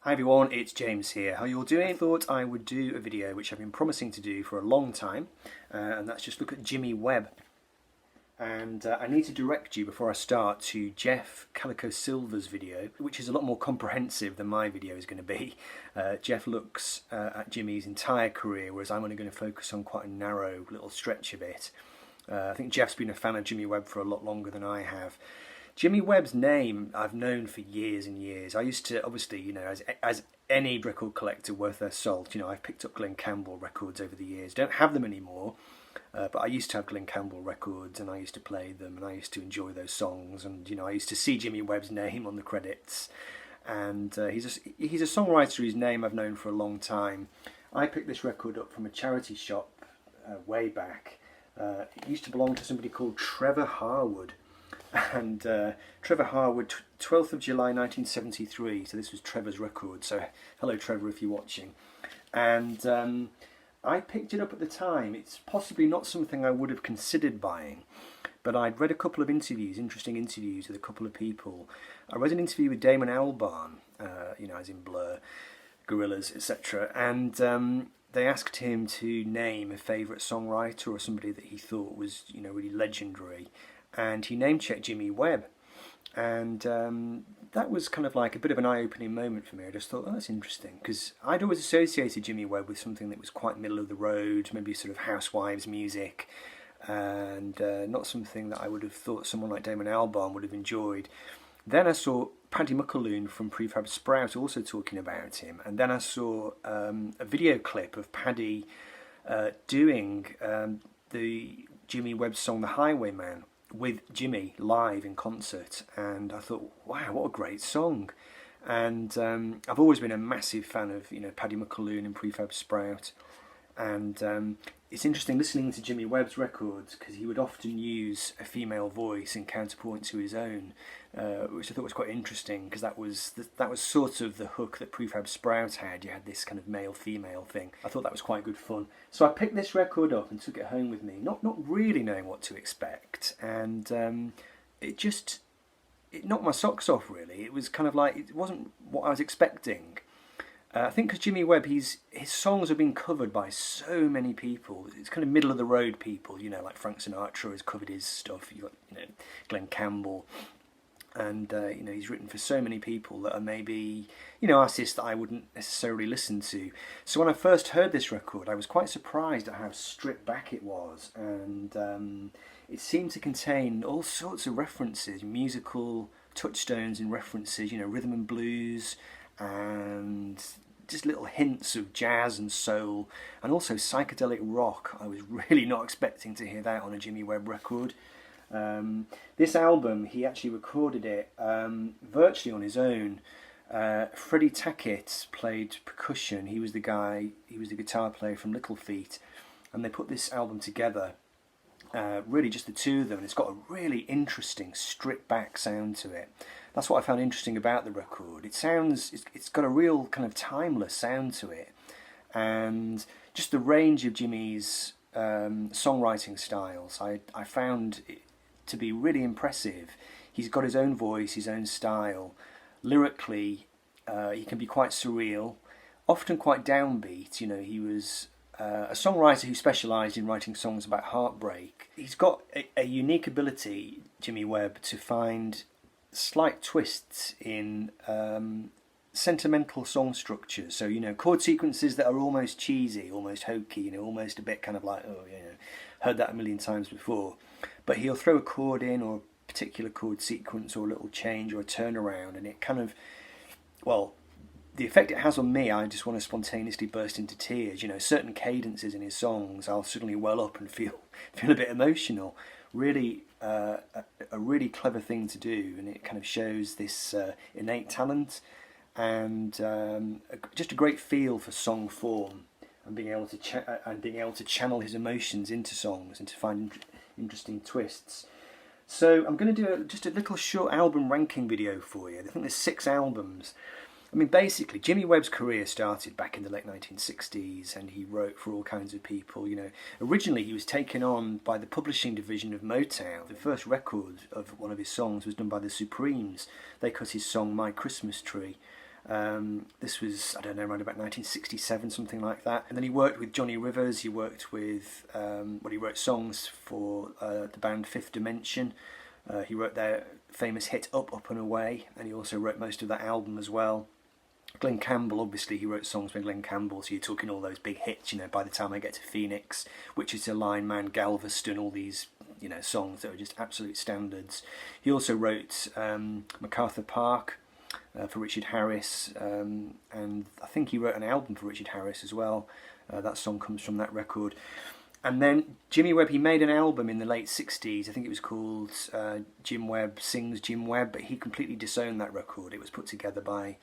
Hi everyone, it's James here. How you all doing? I thought I would do a video which I've been promising to do for a long time, and that's just look at Jimmy Webb. And I need to direct you before I start to Jeff Calicosilver's video, which is a lot more comprehensive than my video is going to be. Jeff looks at Jimmy's entire career, whereas I'm only going to focus on quite a narrow little stretch of it. I think Jeff's been a fan of Jimmy Webb for a lot longer than I have. Jimmy Webb's name I've known for years and years. I used to, obviously, you know, as any record collector worth their salt, you know, I've picked up Glen Campbell records over the years. Don't have them anymore, but I used to have Glen Campbell records and I used to play them and I used to enjoy those songs. And, you know, I used to see Jimmy Webb's name on the credits. And he's a songwriter whose name I've known for a long time. I picked this record up from a charity shop way back. It used to belong to somebody called Trevor Harwood. And Trevor Harwood, 12th of July 1973, so this was Trevor's record, so hello Trevor if you're watching. And I picked it up at the time. It's possibly not something I would have considered buying, but I'd read a couple of interviews, interesting interviews with a couple of people. I read an interview with Damon Albarn, you know, as in Blur, Gorillaz, etc. And they asked him to name a favourite songwriter or somebody that he thought was, you know, really legendary. And he name-checked Jimmy Webb, and that was kind of like a bit of an eye-opening moment for me. I just thought, oh, that's interesting, because I'd always associated Jimmy Webb with something that was quite middle of the road, maybe sort of housewives music, and not something that I would have thought someone like Damon Albarn would have enjoyed. Then I saw Paddy Muckaloon from Prefab Sprout also talking about him, and then I saw a video clip of Paddy doing the Jimmy Webb song The Highwayman with Jimmy live in concert, and I thought, wow, what a great song. And I've always been a massive fan of, you know, Paddy Muckaloon and Prefab Sprout, and it's interesting listening to Jimmy Webb's records because he would often use a female voice in counterpoint to his own, which I thought was quite interesting because that was sort of the hook that Prefab Sprout had. You had this kind of male-female thing. I thought that was quite good fun. So I picked this record up and took it home with me, not really knowing what to expect, and it knocked my socks off really. It was kind of like, it wasn't what I was expecting. I think because Jimmy Webb, his songs have been covered by so many people. It's kind of middle of the road people, you know, like Frank Sinatra has covered his stuff. You got, you know, Glen Campbell, and you know, he's written for so many people that are maybe, you know, artists that I wouldn't necessarily listen to. So when I first heard this record, I was quite surprised at how stripped back it was, and it seemed to contain all sorts of references, musical touchstones and references, you know, rhythm and blues, and just little hints of jazz and soul, and also psychedelic rock. I was really not expecting to hear that on a Jimmy Webb record. This album, he actually recorded it virtually on his own. Freddie Tackett played percussion. He was the guitar player from Little Feat, and they put this album together, really just the two of them, and it's got a really interesting stripped back sound to it. That's what I found interesting about the record. It's got a real kind of timeless sound to it, and just the range of Jimmy's songwriting styles I found it to be really impressive. He's got his own voice, his own style. Lyrically, he can be quite surreal, often quite downbeat. You know, he was a songwriter who specialised in writing songs about heartbreak. He's got a unique ability, Jimmy Webb, to find slight twists in sentimental song structures. So, you know, chord sequences that are almost cheesy, almost hokey, you know, almost a bit kind of like, oh, you know, heard that a million times before. But he'll throw a chord in, or a particular chord sequence, or a little change, or a turnaround, and it kind of, well, the effect it has on me, I just want to spontaneously burst into tears. You know, certain cadences in his songs, I'll suddenly well up and feel a bit emotional. Really, a really clever thing to do, and it kind of shows this innate talent and just a great feel for song form, and being able to channel his emotions into songs and to find interesting twists. So I'm going to do just a little short album ranking video for you. I think there's 6 albums. I mean, basically, Jimmy Webb's career started back in the late 1960s, and he wrote for all kinds of people. You know, originally he was taken on by the publishing division of Motown. The first record of one of his songs was done by the Supremes. They cut his song "My Christmas Tree," This was, I don't know, around about 1967, something like that. And then he worked with Johnny Rivers. He worked with, he wrote songs for the band Fifth Dimension. He wrote their famous hit Up, Up and Away, and he also wrote most of that album as well. Glenn Campbell, obviously, he wrote songs with Glenn Campbell, so you're talking all those big hits, you know, By the Time I Get to Phoenix, Which Is a Line Man, Galveston, all these, you know, songs that are just absolute standards. He also wrote MacArthur Park for Richard Harris, and I think he wrote an album for Richard Harris as well. That song comes from that record. And then Jimmy Webb, he made an album in the late 60s, I think it was called Jim Webb Sings Jim Webb, but he completely disowned that record. It was put together by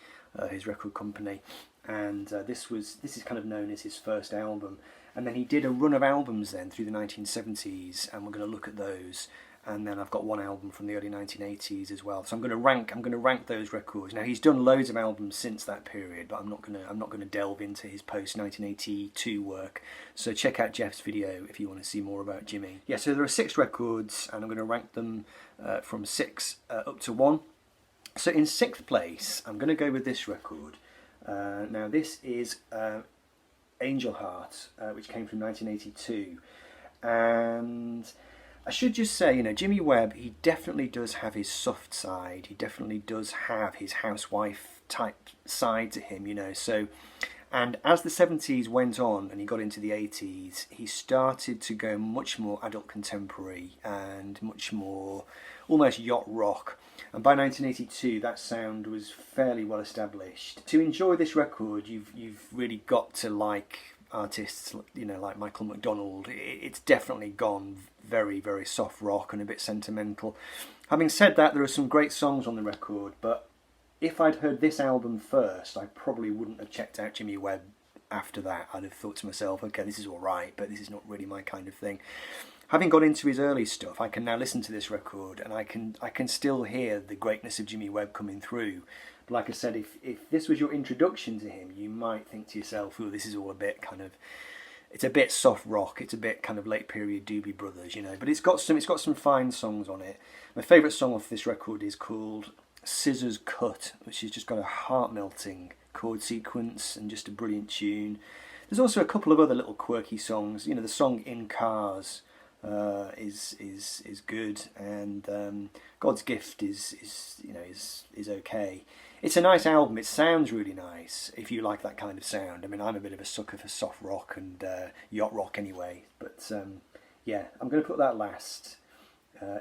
his record company, and this is kind of known as his first album. And then he did a run of albums then through the 1970s, and we're going to look at those. And then I've got one album from the early 1980s as well. So I'm going to rank those records. Now he's done loads of albums since that period, but I'm not going to delve into his post 1982 work. So check out Jeff's video if you want to see more about Jimmy. Yeah, so there are 6 records, and I'm going to rank them from 6 up to 1. So in 6th place, I'm going to go with this record. Now this is Angel Heart, which came from 1982, and I should just say, you know, Jimmy Webb, he definitely does have his soft side. He definitely does have his housewife type side to him, you know. So, and as the 70s went on and he got into the 80s, he started to go much more adult contemporary and much more almost yacht rock. And by 1982, that sound was fairly well established. To enjoy this record, you've really got to like artists, you know, like Michael McDonald. It's definitely gone very, very soft rock and a bit sentimental. Having said that, there are some great songs on the record, but if I'd heard this album first, I probably wouldn't have checked out Jimmy Webb after that. I'd have thought to myself, okay, this is all right, but this is not really my kind of thing. Having got into his early stuff, I can now listen to this record and I can still hear the greatness of Jimmy Webb coming through. But like I said, if this was your introduction to him, you might think to yourself, oh, this is all a bit kind of, it's a bit soft rock, it's a bit kind of late period Doobie Brothers, you know. But it's got some fine songs on it. My favourite song off this record is called Scissors Cut, which has just got a heart-melting chord sequence and just a brilliant tune. There's also a couple of other little quirky songs. You know, the song In Cars is good, and God's Gift is okay. It's a nice album. It sounds really nice if you like that kind of sound. I mean, I'm a bit of a sucker for soft rock and yacht rock anyway. But yeah, I'm going to put that last.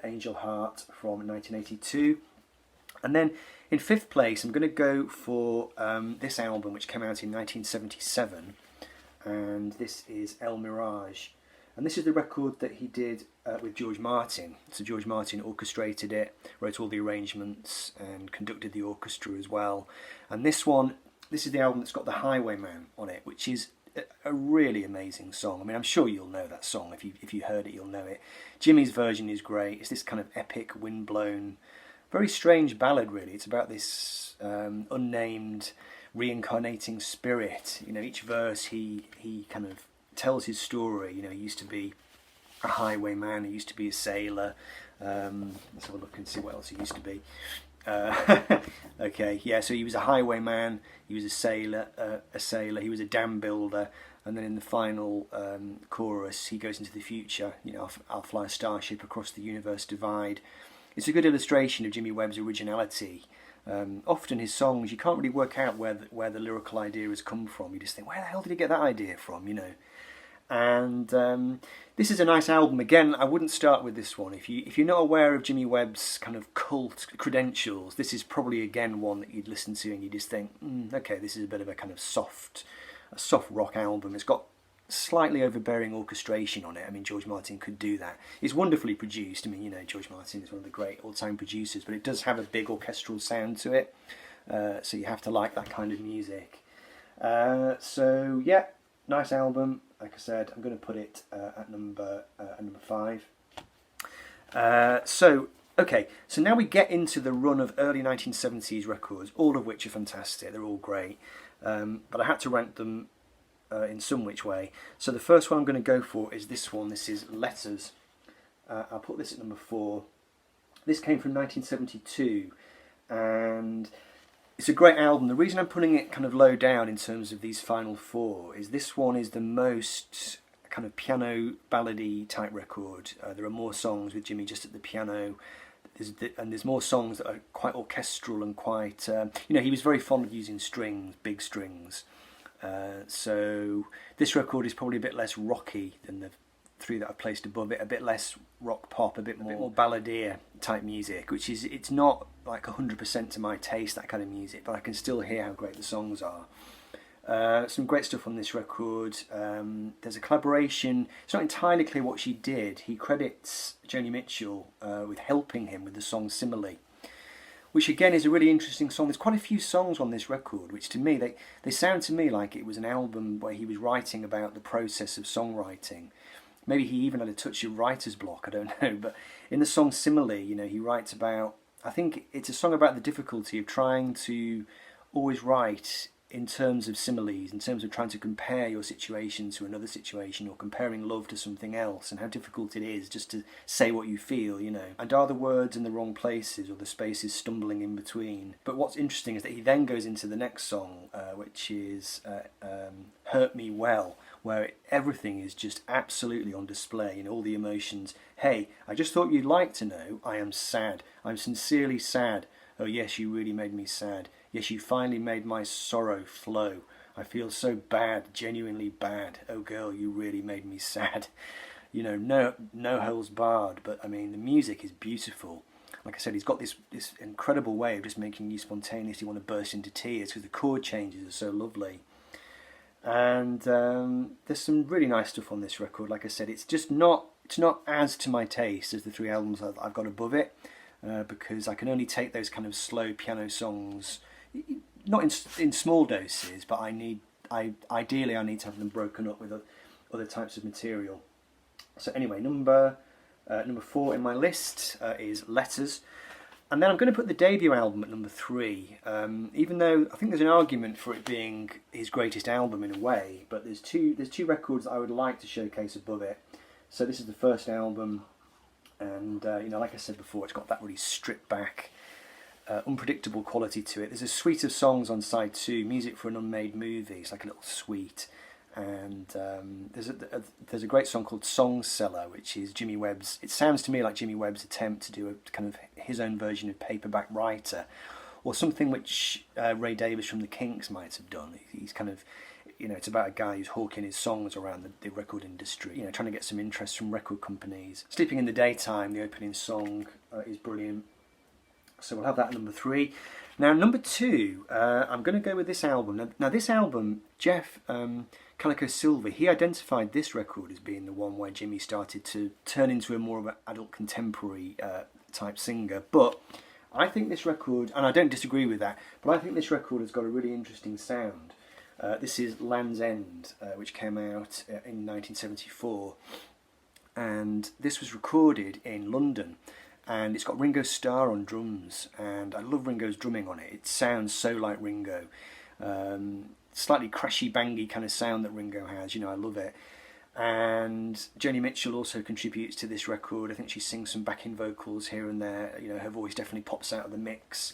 Angel Heart from 1982. And then in 5th place, I'm going to go for this album, which came out in 1977. And this is El Mirage. And this is the record that he did with George Martin. So George Martin orchestrated it, wrote all the arrangements and conducted the orchestra as well. And this is the album that's got The Highwayman on it, which is a really amazing song. I mean, I'm sure you'll know that song. If you heard it, you'll know it. Jimmy's version is great. It's this kind of epic, windblown, very strange ballad, really. It's about this unnamed reincarnating spirit. You know, each verse he kind of tells his story. You know, he used to be a highwayman, he used to be a sailor. Let's have a look and see what else he used to be. Okay, yeah, so he was a highwayman, he was a sailor, he was a dam builder, and then in the final chorus he goes into the future. You know, I'll fly a starship across the universe divide. It's a good illustration of Jimmy Webb's originality. Often his songs, you can't really work out where the lyrical idea has come from. You just think, where the hell did he get that idea from, you know? And this is a nice album. Again, I wouldn't start with this one. If you're not aware of Jimmy Webb's kind of cult credentials, this is probably again one that you'd listen to and you just think, okay, this is a bit of a kind of soft rock album. It's got slightly overbearing orchestration on it. I mean, George Martin could do that. It's wonderfully produced. I mean, you know, George Martin is one of the great all-time producers, but it does have a big orchestral sound to it. So you have to like that kind of music. So yeah, nice album. Like I said, I'm going to put it at number 5. So now we get into the run of early 1970s records, all of which are fantastic. They're all great, but I had to rank them in some which way. So the first one I'm going to go for is this one. This is Letters. I'll put this at number 4. This came from 1972, and It's a great album. The reason I'm putting it kind of low down in terms of these final four is this one is the most kind of piano ballady type record. There are more songs with Jimmy just at the piano, and there's more songs that are quite orchestral and quite, you know, he was very fond of using strings, big strings. So this record is probably a bit less rocky than the three that I've placed above it, a bit less rock pop, a bit more balladeer type music, which is, it's not like 100% to my taste, that kind of music, but I can still hear how great the songs are. Some great stuff on this record. There's a collaboration. It's not entirely clear what she did. He credits Joni Mitchell with helping him with the song Simile, which again is a really interesting song. There's quite a few songs on this record which to me, they sound to me like it was an album where he was writing about the process of songwriting. Maybe he even had a touch of writer's block, I don't know, but in the song Simile, you know, he writes about, I think it's a song about the difficulty of trying to always write in terms of similes, in terms of trying to compare your situation to another situation, or comparing love to something else, and how difficult it is just to say what you feel, you know. And are the words in the wrong places, or the spaces stumbling in between? But what's interesting is that he then goes into the next song, which is Hurt Me Well, where everything is just absolutely on display, in all the emotions. Hey, I just thought you'd like to know, I am sad. I'm sincerely sad. Oh yes, you really made me sad. Yes, you finally made my sorrow flow. I feel so bad, genuinely bad. Oh girl, you really made me sad. You know, no holds barred, but I mean, the music is beautiful. Like I said, he's got this incredible way of just making you spontaneously want to burst into tears, because the chord changes are so lovely. And there's some really nice stuff on this record. Like I said, it's not as to my taste as the three albums I've got above it, because I can only take those kind of slow piano songs, not in small doses, but ideally I need to have them broken up with other types of material. So anyway, number 4 in my list is Letters. And then I'm going to put the debut album at number 3, even though I think there's an argument for it being his greatest album in a way, but there's two records that I would like to showcase above it. So this is the first album, and you know, like I said before, it's got that really stripped back, unpredictable quality to it. There's a suite of songs on side 2, music for an unmade movie. It's like a little suite. And there's a great song called Song Seller, which is Jimmy Webb's. It sounds to me like Jimmy Webb's attempt to do a kind of his own version of Paperback Writer, or something which Ray Davies from the Kinks might have done. He's kind of, you know, it's about a guy who's hawking his songs around the record industry, you know, trying to get some interest from record companies. Sleeping in the Daytime, the opening song, is brilliant. So we'll have that at number 3. Now number 2, I'm going to go with this album. Now this album, Jeff Calicosilver, he identified this record as being the one where Jimmy started to turn into a more of an adult contemporary type singer. But I think this record, and I don't disagree with that, but I think this record has got a really interesting sound. This is Land's End, which came out in 1974, and this was recorded in London. And it's got Ringo Starr on drums, and I love Ringo's drumming on it. It sounds so like Ringo. Slightly crashy, bangy kind of sound that Ringo has, you know, I love it. And Joni Mitchell also contributes to this record. I think she sings some backing vocals here and there. You know, her voice definitely pops out of the mix.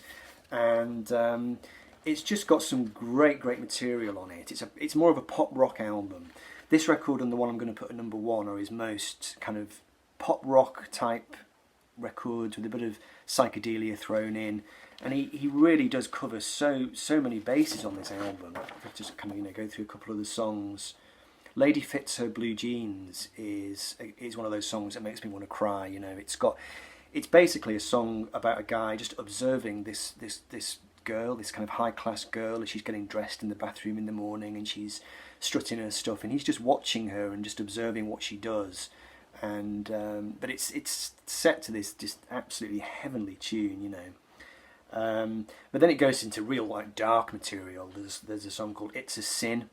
And it's just got some great material on it. It's more of a pop rock album. This record and the one I'm going to put at number 1 are his most kind of pop rock type records with a bit of psychedelia thrown in, and he really does cover so many bases on this album. If I just kind of, you know, go through a couple of the songs. Lady Fits Her Blue Jeans is one of those songs that makes me want to cry. You know, it's basically a song about a guy just observing this girl, this kind of high class girl, as she's getting dressed in the bathroom in the morning, and she's strutting her stuff, and he's just watching her and just observing what she does. And but it's set to this just absolutely heavenly tune, you know. But then it goes into real like dark material. There's a song called It's a Sin,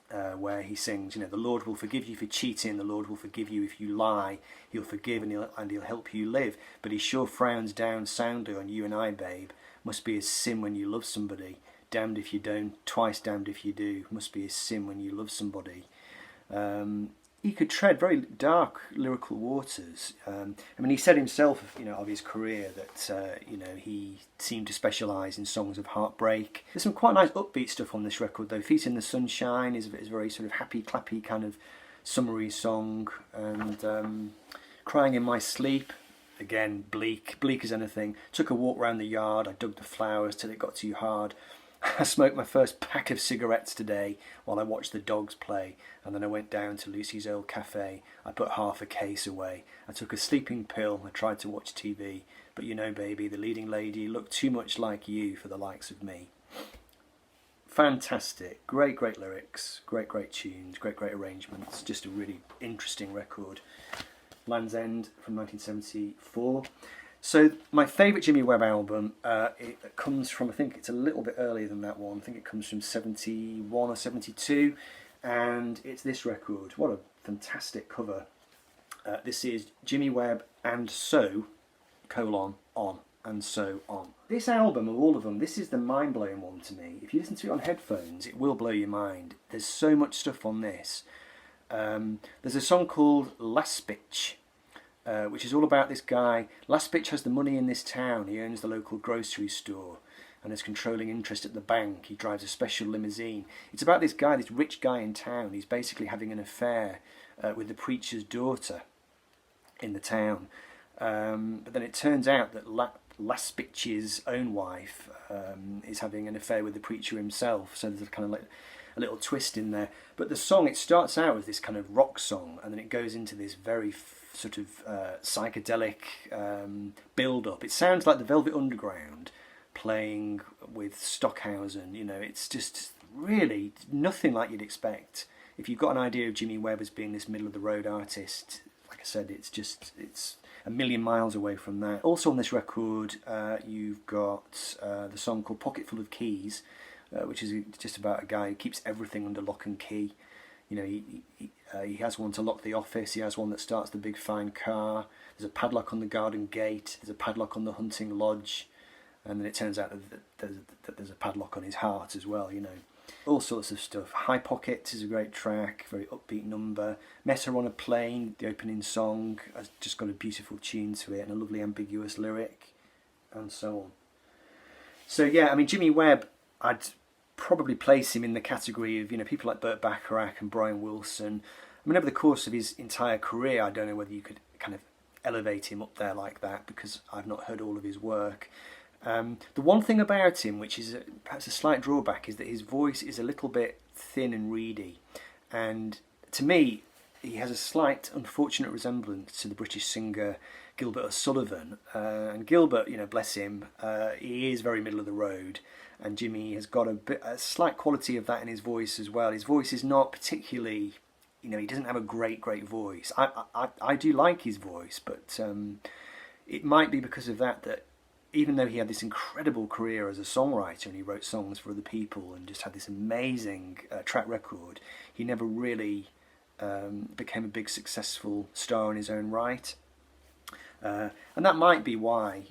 where he sings, you know, the Lord will forgive you for cheating, the Lord will forgive you if you lie, he'll forgive and he'll help you live, but he sure frowns down soundly on you and I, babe. Must be a sin when you love somebody. Damned if you don't, twice damned if you do. Must be a sin when you love somebody. he could tread very dark lyrical waters. I mean, he said himself, of his career that he seemed to specialise in songs of heartbreak. There's some quite nice upbeat stuff on this record, though. Feet in the Sunshine is a very sort of happy, clappy kind of summery song, and Crying in My Sleep, again bleak as anything. Took a walk round the yard. I dug the flowers till it got too hard. I smoked my first pack of cigarettes today while I watched the dogs play, and then I went down to Lucy's old cafe. I put half a case away. I took a sleeping pill. I tried to watch TV, but baby, the leading lady looked too much like you for the likes of me. Fantastic, great lyrics, great tunes, great arrangements. Just a really interesting record. Land's End from 1974. So my favourite Jimmy Webb album, it comes from, I think it's a little bit earlier than that one. I think it comes from 71 or 72, and it's this record. What a fantastic cover. This is Jimmy Webb and So, on, and so on. This album, of all of them, this is the mind-blowing one to me. If you listen to it on headphones, it will blow your mind. There's so much stuff on this. There's a song called Last Bitch, which is all about this guy. Last bitch has the money in this town. He owns the local grocery store and has controlling interest at the bank. He drives a special limousine. It's about this guy, this rich guy in town. He's basically having an affair with the preacher's daughter in the town. But then it turns out that Last bitch's own wife is having an affair with the preacher himself. So there's kind of like a little twist in there. But the song, it starts out with this kind of rock song, and then it goes into this very sort of psychedelic build-up. It sounds like the Velvet Underground playing with Stockhausen. It's just really nothing like you'd expect. If you've got an idea of Jimmy Webb as being this middle-of-the-road artist, like I said, it's a million miles away from that. Also on this record, you've got the song called Pocket Full of Keys, which is just about a guy who keeps everything under lock and key. He has one to lock the office, he has one that starts the big fine car, there's a padlock on the garden gate, there's a padlock on the hunting lodge, and then it turns out that there's a padlock on his heart as well, All sorts of stuff. High Pockets is a great track, very upbeat number. Met Her on a Plane, the opening song, has just got a beautiful tune to it and a lovely ambiguous lyric, and so on. So yeah, I mean, Jimmy Webb, I'd probably place him in the category of people like Burt Bacharach and Brian Wilson. I mean, over the course of his entire career, I don't know whether you could kind of elevate him up there like that, because I've not heard all of his work. The one thing about him, which is perhaps a slight drawback, is that his voice is a little bit thin and reedy, and to me he has a slight unfortunate resemblance to the British singer Gilbert O'Sullivan. And Gilbert, bless him, he is very middle of the road, and Jimmy has got a slight quality of that in his voice as well. His voice is not particularly, he doesn't have a great voice. I do like his voice, but it might be because of that even though he had this incredible career as a songwriter and he wrote songs for other people and just had this amazing track record, he never really became a big successful star in his own right. And that might be why,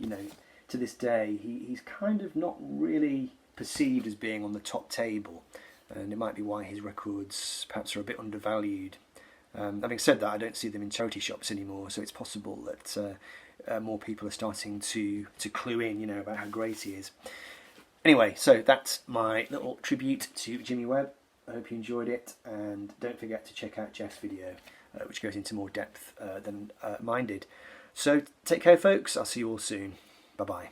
to this day, he's kind of not really perceived as being on the top table, and it might be why his records perhaps are a bit undervalued. Having said that, I don't see them in charity shops anymore, so it's possible that more people are starting to clue in, about how great he is. Anyway, so that's my little tribute to Jimmy Webb. I hope you enjoyed it, and don't forget to check out Jeff's video, which goes into more depth than mine did. So take care, folks. I'll see you all soon. Bye-bye.